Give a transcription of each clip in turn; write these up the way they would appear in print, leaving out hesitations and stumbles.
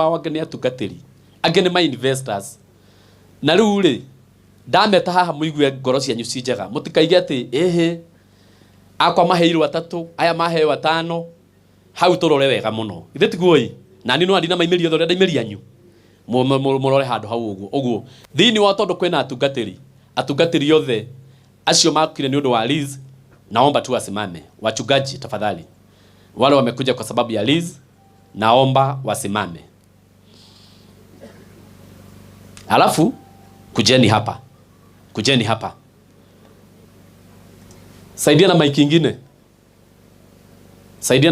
wake ni atungatĩri angĩ nĩ ma investors na rĩu rĩ ndameta haha mũigue ngoro cianyu ci njega mũtikaige atĩ akwa maheirwo 3 aya maheo 5 hau tũrore wega mũno ithe tiguo na ni no andina maimĩrio thore ndaimĩria anyu mũrore handũ hau ũguo thĩinĩ wa tondũ kwĩna atungatĩri othe acio makire nĩ ũndũ wa Liz naomba tu wasimame wachungaji tafadhali wale wamekuja kwa sababu ya Liz naomba wasimame alafu kujeni hapa saidia na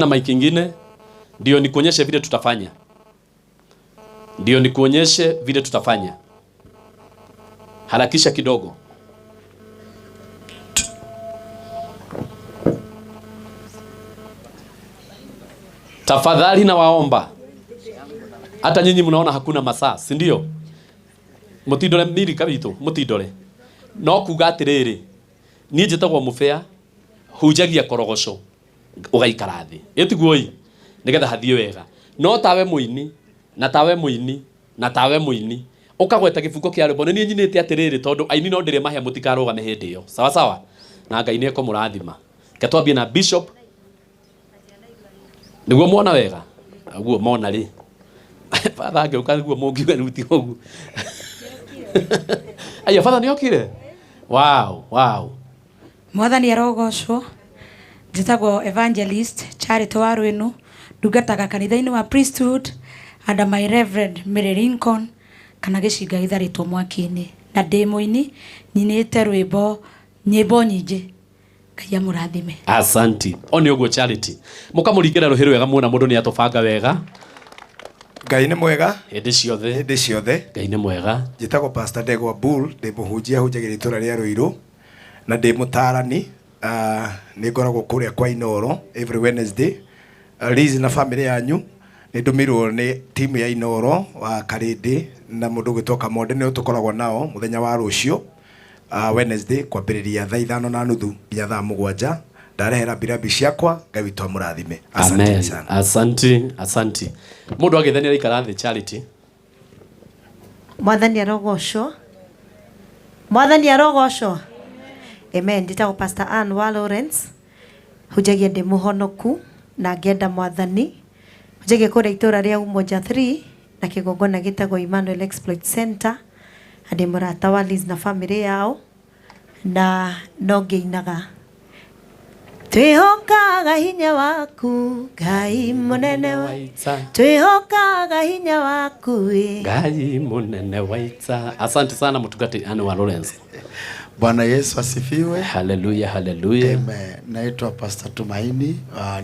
mic ingine ndio nikuonyeshe vile tutafanya harakisha kidogo tafadhali na waomba hata nyinyi mnaona hakuna masaa si ndio mutindore miri kabito mutindore no kuga atiriri ni njitagwo mufea hujagia korogoco ugaikara thi etiguoi nigetha hathie wega no tawe muini ukagweta gibuko kia rwimbo ni nyinite atiriri tondu aini no ndire mahe mutikarugame hindi yo sawa na Ngai niko murathima ketwambie na bishop niguo muona wega aguo mona ri father ngeuka guo mungiwe ruti ugu aya father ni okire wow mwathani arogocwo njitagwo evangelist Charity Warwinu ndungataga kanitha-inĩ wa priesthood under my reverend Mary Lincoln kana gĩcinga gĩtharĩtwo mwaki-inĩ na ndĩ mũini nyinĩte rwĩmbo nyĩmbo nyingĩ Ngai amũrathime asanti oni ũguo Charity mũkamũringĩra rũhĩ rwega muona mũndũ nĩ atũbanga wega Ngai nĩ mwega hĩndĩ ciothe Ngai nĩ mwega njĩtagwo Pastor Ndegwa Bull ndĩ mũhunjia hunjagĩra itũra rĩa Ruiru na ndĩ mũtarani nĩ ngoragwo kũrĩa kwa Inoro every Wednesday Liz na family yanyu nĩ ndũmirwo nĩ team ya Inoro wa Karĩndĩ na mũndũ gwĩtwo Monde nĩ tũkoragwo nao mũthenya wa rũciũ Wednesday kwambĩrĩria thaa 5:30 nginya thaa 7 ndarehera birabi ciakwa Ngai witũ amũrathime asante sana asante mũndũ agethania ikara thĩ Charity Mwathani arogocwo amen nditagwo Pastor Ann wa Lawrence hujagia ndĩ mũhonoku na ngenda mwathani hujagia kũrĩa itũra rĩa Umoja 3 na kĩgongona gĩtagwo Emmanuel Exploit Center andĩ mũrata wa Liz na family yao na no ngĩinaga twĩhokaga hinya waku Ngai mũnene waita twĩhokaga hinya waku Ngai mũnene waita asante sana mtugati Ann wa Lawrence Bwana Yesu asifiwe hallelujah amen naitwa Pastor Tumaini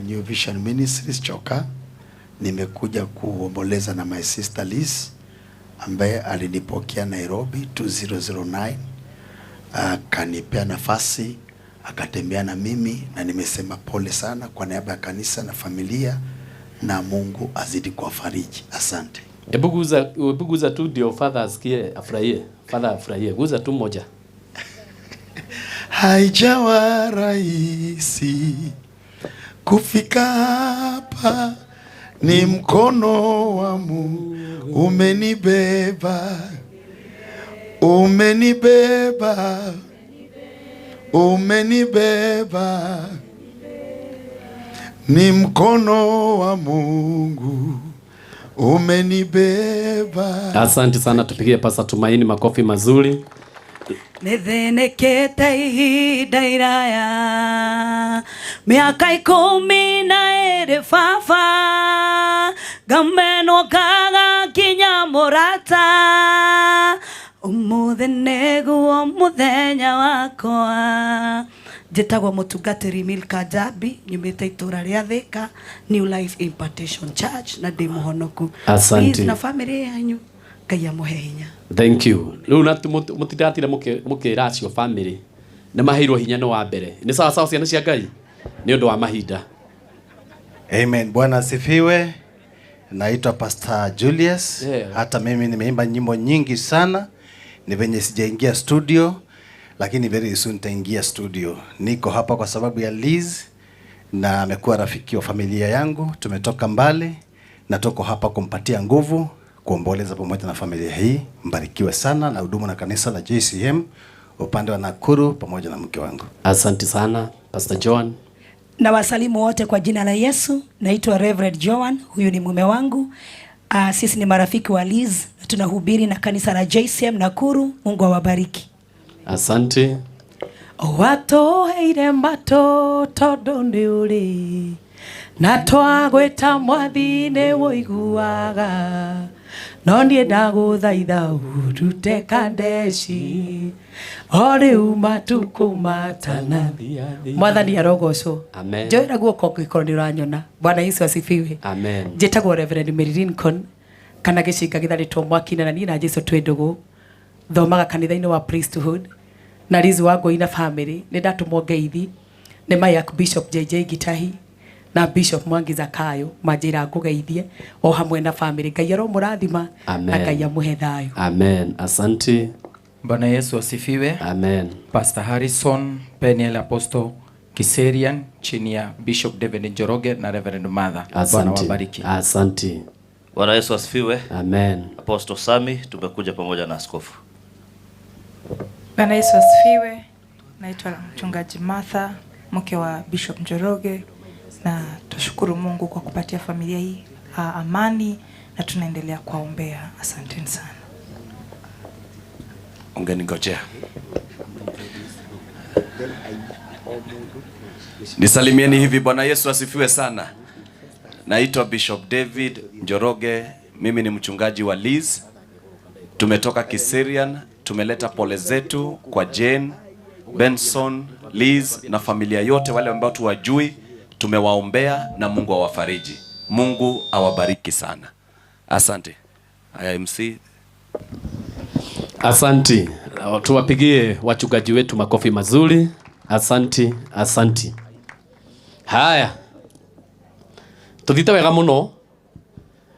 New Vision Ministries Choka nimekuja kuomboleza na my sister Liz ambaye alinipokea Nairobi 2009 akanipea nafasi akatembea na mimi na nimesema pole sana kwa niaba ya kanisa na familia na Mungu azidi kuwafariji asante ebuguza tu ndio father asikie afurahie guza tu moja haijawa rahisi kufika hapa ni mkono wa Mungu umenibeba ni mkono wa Mungu umenibeba asante sana tupigie Pastor Tumaini makofi mazuri nithenekete ihinda iraya miaka 12 baba ngameno kaga kinya murata umuthi niguo muthenya wakwa njĩtagwo mũtungatĩri Milka Jabi nyumĩte itũra rĩa Thika New Life Impartation Church na ndĩ mũhonoku asante na family yanyu Ngai amũhe hinya thank you rĩu na mũtidatire mũkĩra acio family nĩ maheirwo hinya no wa mbere nĩ sawa ciana cia Ngai nĩ ũndũ wa mahinda amen Bwana asifiwe naitwa Pastor Julius hata mimi nimeimba nyimbo nyingi sana ni venye sijaingia studio lakini very soon nitaingia studio niko hapa kwa sababu ya Liz na amekuwa rafiki wa familia yangu tumetoka mbali na tuko hapa kumpatia nguvu, kuomboleza pamoja na familia hii. Mbarikiwe sana na huduma na kanisa la JCM upande wa Nakuru pamoja na mke wangu. Asante sana Pastor John. Na wasalimu wote kwa jina la Yesu. Naitwa Reverend Joan, huyu ni mume wangu. Sisi ni marafiki wa Liz, tunahubiri na kanisa la JCM Nakuru. Mungu awabariki. Asante. Watoheire mbato tondu ni uri na twagweta mwathine woiguaga no nie ndaguthaitha urute Kadeshi o riu matuku matanathia mwathani arogocwo. Amen. Njoera guoko ngikoro ni uranyona. Bwana Yesu asifiwe. Amen. Njĩtagwo Reverend Mary Lincoln kana gĩcinga gĩtharĩtwo mwaki-inĩ na niĩ na Jesũ twĩ ndũgũ thomaga kanitha-inĩ wa Priesthood na Liz Wangui na family nĩ ndatũmwo ngeithi nĩ my Bishop JJ Gitahi na Bishop Mwangi Zakayo manjĩra ngũgeithie o hamwe na family. Ngai aromũrathima na Ngai amũhe thayũ. Amen. Asante. Bwana Yesu asifiwe. Amen. Pastor Harrison Peniel Apostle Kiserian chini ya Bishop David Njoroge na Reverend Mother. Bwana wabariki. Asante. Bwana Yesu asifiwe. Amen. Apostle Sami tumekuja pamoja na askofu. Bwana Yesu asifiwe. Naitwa mchungaji Martha, mke wa Bishop Njoroge, na tushukuru Mungu kwa kupatia familia hii amani na tunaendelea kuombea. Asanteni sana. Ungeningojea. Nisalimieni hivi. Bwana Yesu asifiwe sana. Naitwa Bishop David Njoroge, mimi ni mchungaji wa Liz. Tumetoka Kiserian, tumeleta pole zetu kwa Jane, Benson, Liz na familia yote wale ambao tuwajui. Tumewaombea na Mungu awafariji. Mungu awabariki sana. Asante. IMC. Asante. Tuwapigie wachungaji wetu makofi mazuri. Asante, asante. Haya. Tuthite wega muno.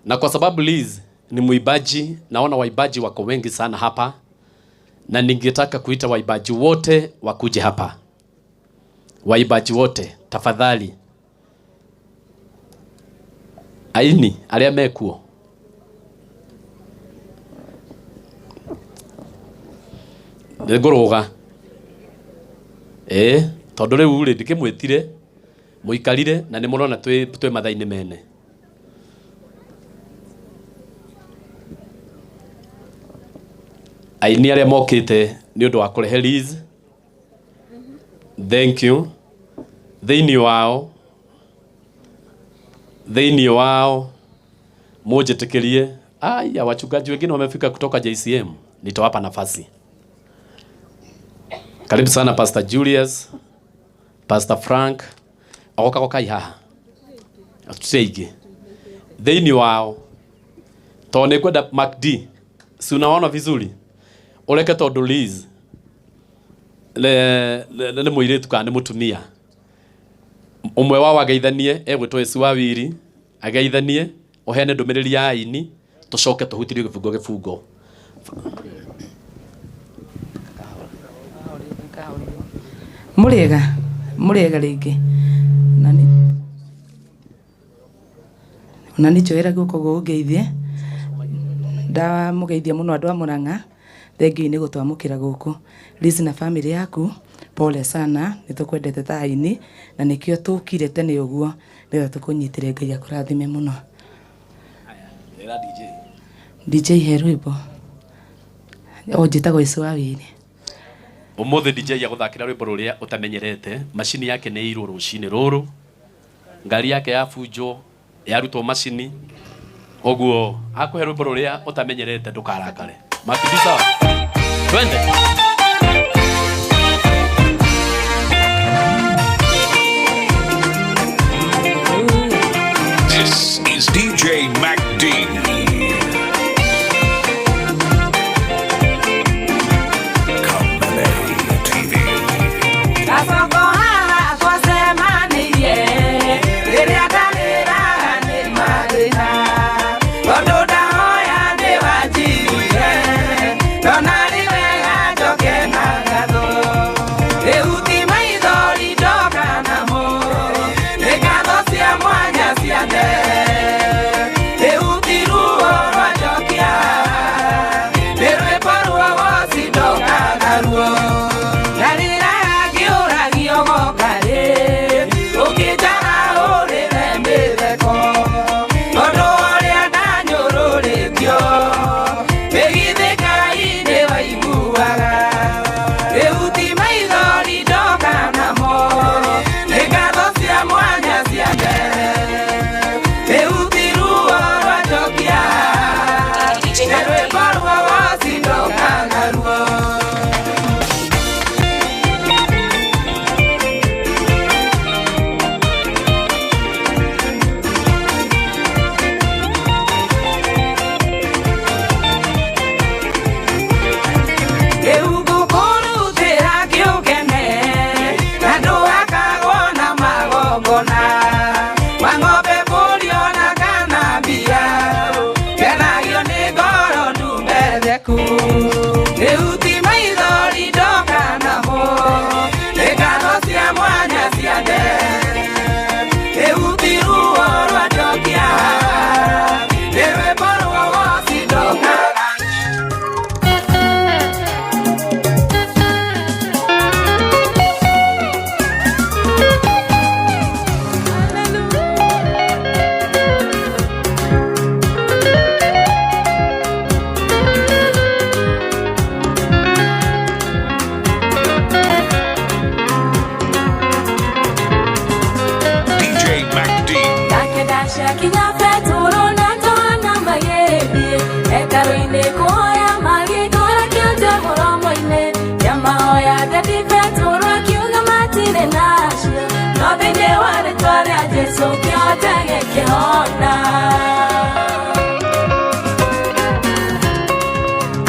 Na kwa sababu Liz ni muibaji, naona waibaji wako wengi sana hapa. Na ningetaka kuita waibaji wote wakuje hapa. Waibaji wote, tafadhali. Aini, aria mekuo. Ngoroga. Tondu riu ri ndikimwitire muikarire na ni murona twe mathaini mene. Aini aria mokite ni undu wa kurehe Liz. Thank you. Thĩinĩ wao mũnjĩtĩkĩrie. Aya, wachungaji wengine wamefika kutoka JCM, nitawapa nafasi. Karibu sana Pastor Julius, Pastor Frank, agoka kai haha. Atuteige. Thĩinĩ wao tone kwenda MacD. Si unaona vizuri? Ureke tondu Liz le muiretu kana mutumia. Umwe wao ageithanie egwitwo Yesu wa wiri ageithanie ohene ndumiriri ya aini tucoke tuhutirie gifungo. Muriega ringi nani njoera guko gugeithie da mugeithia muno andu a Murang'a. Thengiũ nĩ gũtwamũkĩra gũkũ. Liz na family yaku pole sana, nitukwendete ta aini na nikio tukire tene uguo rĩu tukunyitire Ngai akũrathime muno. Era DJ he rwĩmbo o njĩtagwo Yesu wa wĩrĩ. Umuthi DJ agũthakĩra rwĩmbo rũrĩa utamenyerete. Macini yake nĩ irwo rũcinĩ rũrũ, ngari yake ya funjo yarutwo macini, ũguo akũhe rwĩmbo rũrĩa utamenyerete ndũkarakare. Makidisa twende. This is DJ MacD. Yeah. ku euti maithori ndoka namo ekano cia mwanya cia nde euti ruo rwa ndokia ewe borwo wosi ndoka So kiotege kiona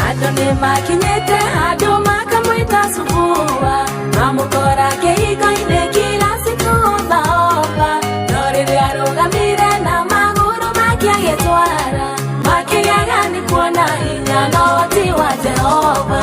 adone makinyete hado makamwita subua mamukora keiko ine kila siku baoba norire arugamire na maguru makiagetwara makiagani kuona hinya noti wa Jehova.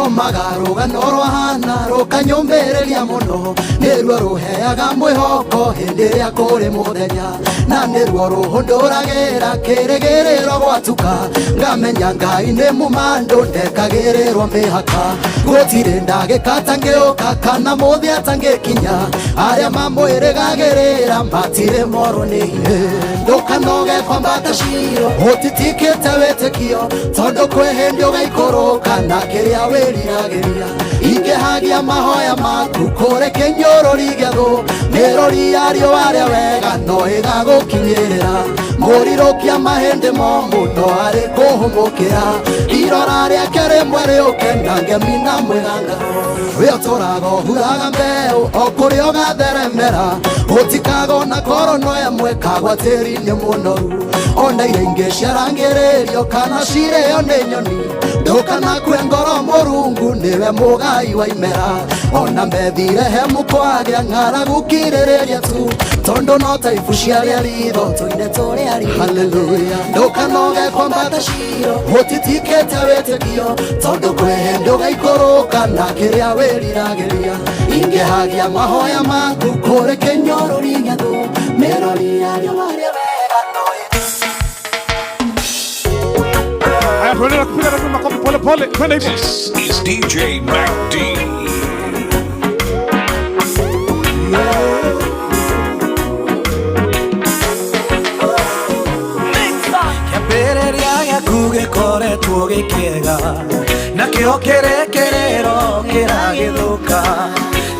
Magaruga norwa hana rukanyumbereria muno nirwo ruheaga mwihoko hindi ria kuri muthenya na nirwo ruhunduragira kirigiriro gwatuka ngamenya Ngai ni mumandu ndekagirirwo mihaka gutire ndagikata ngiuka kana muthi atangikinya aria mamwirigagirira matire moru ni ndukanoge kwambata ciro utitikite witikio tondu kwihindi ugaikoroka na kiria wiriragiria ingehagia mahoya maku kureke nyorori getho mirori yario aria wega no igagukinyirira murirokia mahindi momu no ari kuhumukira irora riake rimwe riuke nangemina mwiganga wio turago huraga mbeu okuria ugatheremera utikagona koro no emwe kagwa tiri-ini munoru ona iria ingĩ ciarangĩrĩrio kana cirĩo nĩ nyoni ndukanakue ngoro Mũrungu nĩwe mũgai wa imera ona methire he mũkwagĩa ng'aragu kirĩrĩria tu tondu no ta ibu ciarĩa ritho tũine tũrĩa ri haleluya ndukanoge kwambata ciro ũtitikĩte wĩtĩkio tondu kwĩ hĩndĩ ũgaikũrũka na kĩrĩa wĩriragĩria ingĩhagia mahoya maku kũrĩ kĩnyorori gĩathũ mĩrori yario marĩa wega This is DJ Mac D. Kiambĩrĩria gĩaku gĩkoretwo gĩkĩega nakĩo kĩrekerero kĩragĩthũka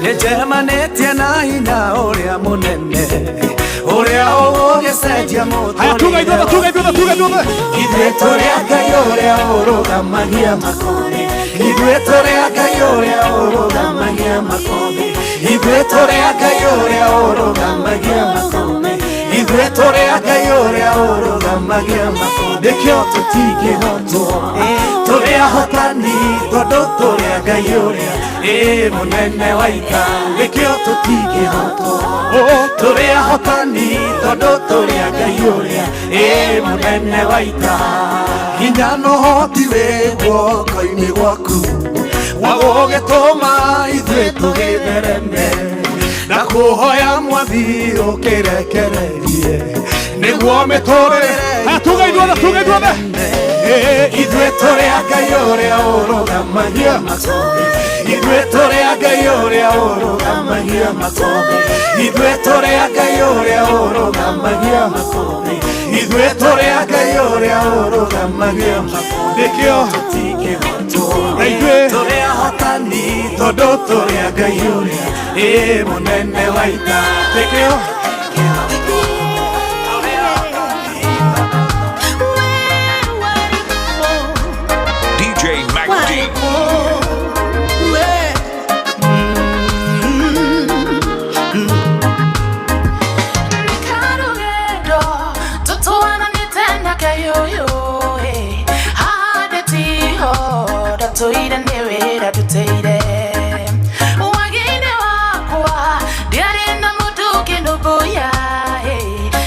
nĩnjemanĩtie na hinya ũrĩa mũnene ũrĩa ũgũgĩcenjia mũtũrĩre ithuĩ tũrĩa Ngai ũrĩa ũrũgamagia makothi ithuĩ tũrĩa Ngai ũrĩa ũrũgamagia makothi ithuĩ tũrĩa Ngai ũrĩa ũrũgamagia makothi ithuĩ tũrĩa Ngai ũrĩa ũrũgamagia makothi nĩkĩo tũtingĩhotwo tũrĩ ahotani tondũ tũrĩa Ngai ũrĩa mũnene wa ita nĩkĩo tũtingĩhotwo tũrĩ ahotani tondũ tũrĩa Ngai ũrĩa mũnene wa ita hinya na ũhoti wĩ guoko-inĩ gwaku wa gũgĩtũma ithuĩ tũgĩthereme na kũhoya Mwathi ũkĩrekererie nĩguo mĩtũrĩre tuge ithuothe ithuĩ tũrĩa Ngai ũrĩa ũrũgamagia makothi ithuĩ tũrĩa Ngai ũrĩa ũrũgamagia makothi ithuĩ tũrĩa Ngai ũrĩa ũrũgamagia makothi ithuĩ tũrĩa Ngai ũrĩa ũrũgamagia makothi nĩkĩo tũtingĩhotwo na ithuĩ tũrĩa ahotani thani tondu turia Ngai uria munene wa ita tekeo DJ Mac D. Tuire newira tuteire wagine wakwa ndiari na mundu kindubuya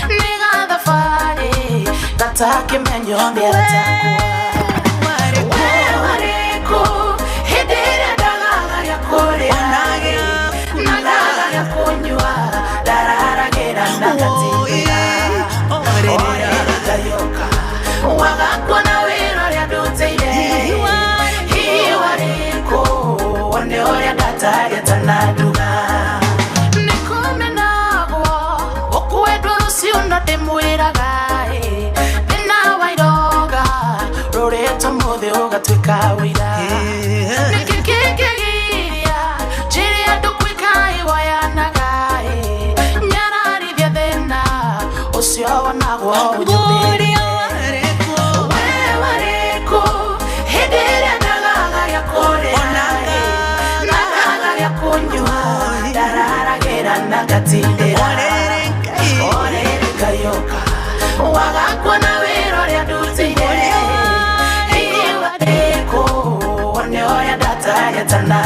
niga thabari gatakimenyo ndiaratakwa wariku hindire ndagaga kuria nagaga ya kunywa dararagira nagatindira orera gayoka wagakwa na wira ria duteire One oya data yatanaduga Nikome nagwo Okuedwa rusiuno demwiraga Nina wairoga Roreto mothe ugatwika wira Nikikikigiria Jiria dukwika iwayanaga Nyararithia thina Ucio wanagwo unyubiri nagatindira orere kayoka wagakwa na wiro ria ndutire iwareko one oya data yatana